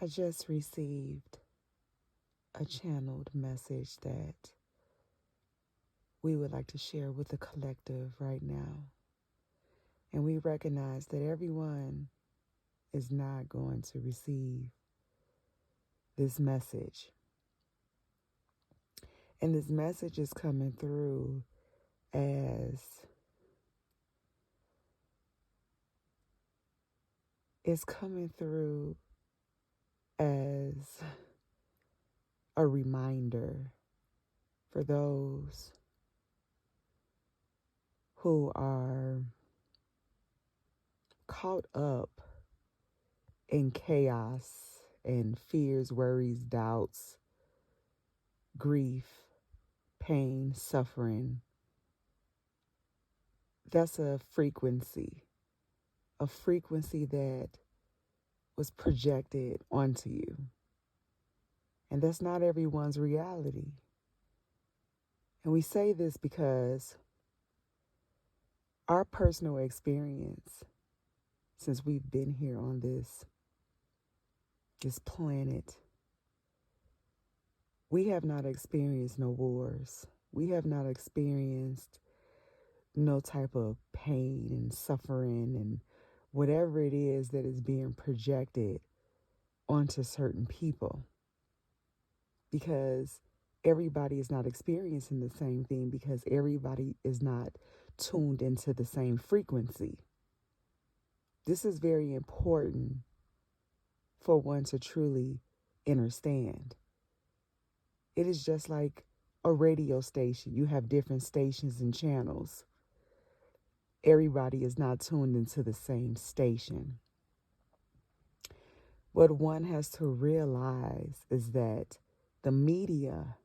I just received a channeled message that we would like to share with the collective right now. And we recognize that everyone is not going to receive this message. And this message is coming through as a reminder for those who are caught up in chaos and fears, worries, doubts, grief, pain, suffering. That's a frequency that was projected onto you. And that's not everyone's reality. And we say this because our personal experience, since we've been here on this planet, we have not experienced no wars. We have not experienced no type of pain and suffering and whatever it is that is being projected onto certain people. Because everybody is not experiencing the same thing, because everybody is not tuned into the same frequency. This is very important for one to truly understand. It is just like a radio station. You have different stations and channels. Everybody is not tuned into the same station. What one has to realize is that the media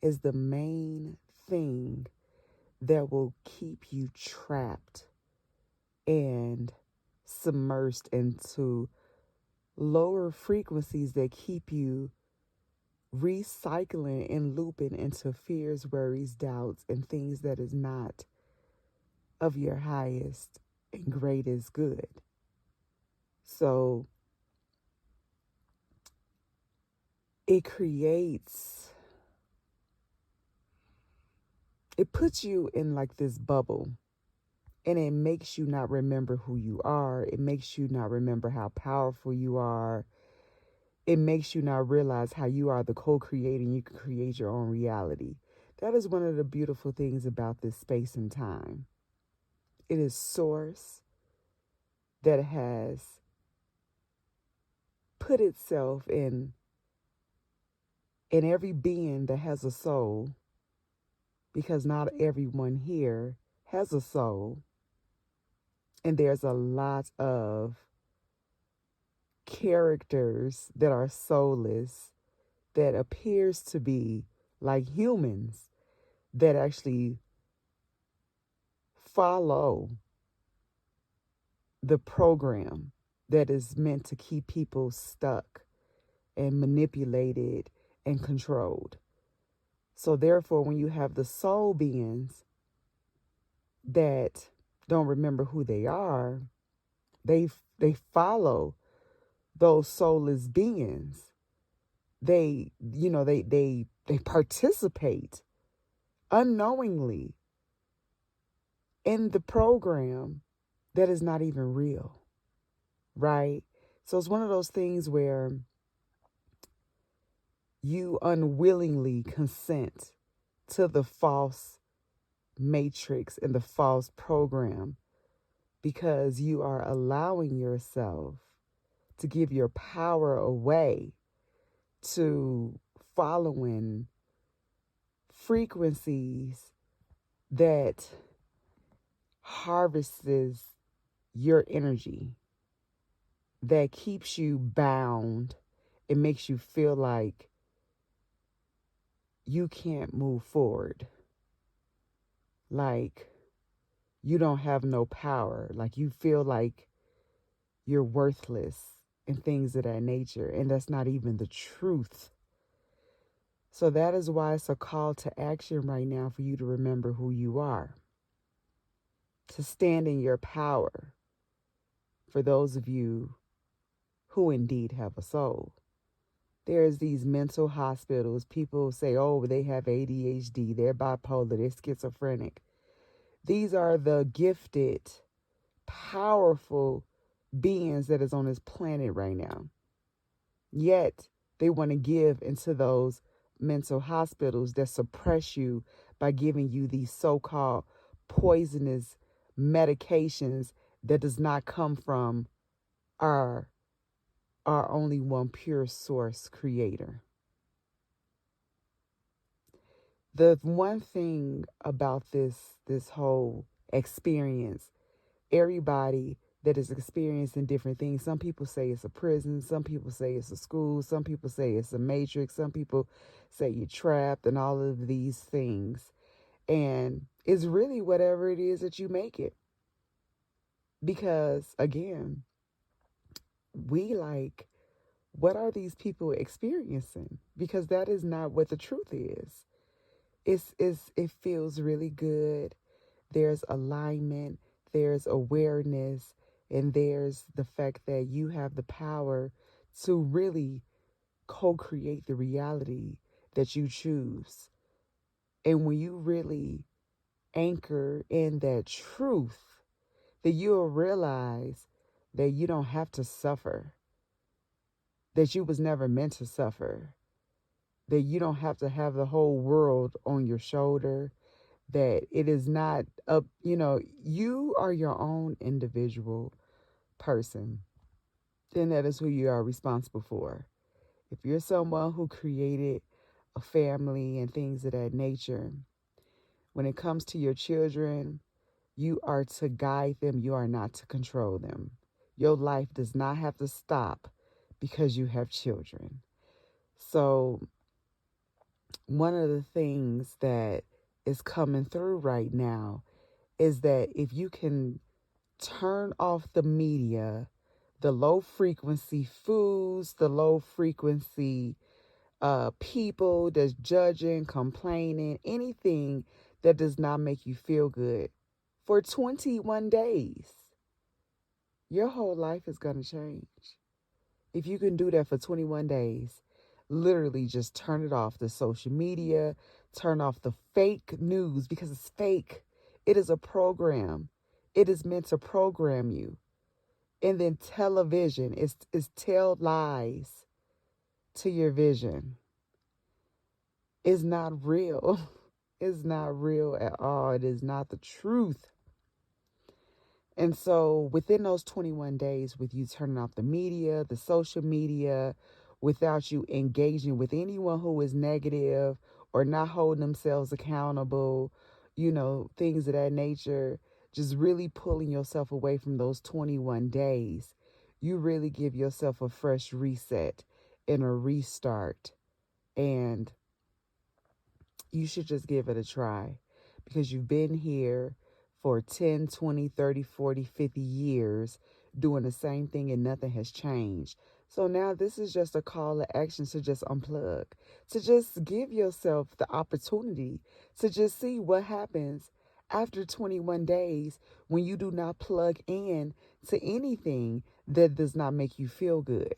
is the main thing that will keep you trapped and submersed into lower frequencies that keep you recycling and looping into fears, worries, doubts, and things that is not of your highest and greatest good. So it puts you in like this bubble, and it makes you not remember who you are. It makes you not remember how powerful you are. It makes you not realize how you are the co-creator and you can create your own reality. That is one of the beautiful things about this space and time. It is source that has put itself in every being that has a soul, because not everyone here has a soul. And there's a lot of characters that are soulless, that appears to be like humans, that actually follow the program that is meant to keep people stuck and manipulated and controlled. So therefore, when you have the soul beings that don't remember who they are, they follow those soulless beings. They participate unknowingly in the program that is not even real, right? So it's one of those things where you unwillingly consent to the false matrix and the false program, because you are allowing yourself to give your power away to following frequencies that harvests your energy, that keeps you bound. It makes you feel like you can't move forward, like you don't have no power, like you feel like you're worthless and things of that nature. And that's not even the truth. So that is why it's a call to action right now for you to remember who you are, to stand in your power. For those of you who indeed have a soul. There's these mental hospitals. People say, oh, they have ADHD, they're bipolar, they're schizophrenic. These are the gifted, powerful beings that is on this planet right now. Yet they want to give into those mental hospitals that suppress you by giving you these so-called poisonous medications that does not come from our only one pure source creator. The one thing about this whole experience, everybody that is experiencing different things. Some people say it's a prison. Some people say it's a school. Some people say it's a matrix. Some people say you're trapped and all of these things. And it's really whatever it is that you make it. Because, again, what are these people experiencing? Because that is not what the truth is. It feels really good. There's alignment, there's awareness, and there's the fact that you have the power to really co-create the reality that you choose. And when you really anchor in that truth, that you'll realize that you don't have to suffer, that you was never meant to suffer, that you don't have to have the whole world on your shoulder, that it is not up, you are your own individual person, then that is who you are responsible for. If you're someone who created a family and things of that nature, when it comes to your children, you are to guide them, you are not to control them. Your life does not have to stop because you have children. So one of the things that is coming through right now is that if you can turn off the media, the low frequency foods, the low frequency people that's judging, complaining, anything that does not make you feel good for 21 days, your whole life is going to change. If you can do that for 21 days, literally just turn it off, the social media, turn off the fake news, because it's fake. It is a program. It is meant to program you. And then television is tell lies to your vision. It's not real. It's not real at all. It is not the truth. And so within those 21 days, with you turning off the media, the social media, without you engaging with anyone who is negative or not holding themselves accountable, things of that nature, just really pulling yourself away from those 21 days, you really give yourself a fresh reset and a restart. And you should just give it a try, because you've been here for 10, 20, 30, 40, 50 years doing the same thing and nothing has changed. So now this is just a call to action to just unplug, to just give yourself the opportunity to just see what happens after 21 days when you do not plug in to anything that does not make you feel good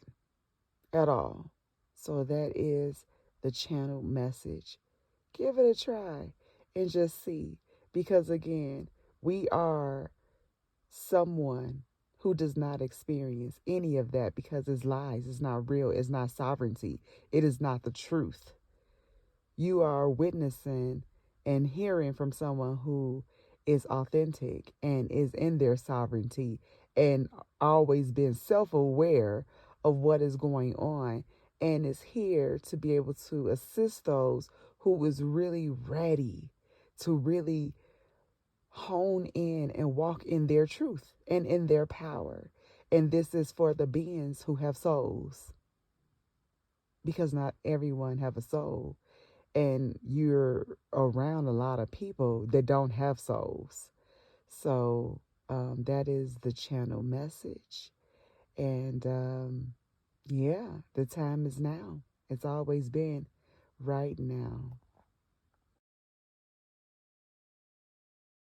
at all. So that is the channel message. Give it a try and just see. Because again, we are someone who does not experience any of that, because it's lies. It's not real. It's not sovereignty. It is not the truth. You are witnessing and hearing from someone who is authentic and is in their sovereignty and always been self-aware of what is going on, and is here to be able to assist those who is really ready to really hone in and walk in their truth and in their power. And this is for the beings who have souls, because not everyone have a soul. And you're around a lot of people that don't have souls. So that is the channel message. And yeah, the time is now. It's always been right now.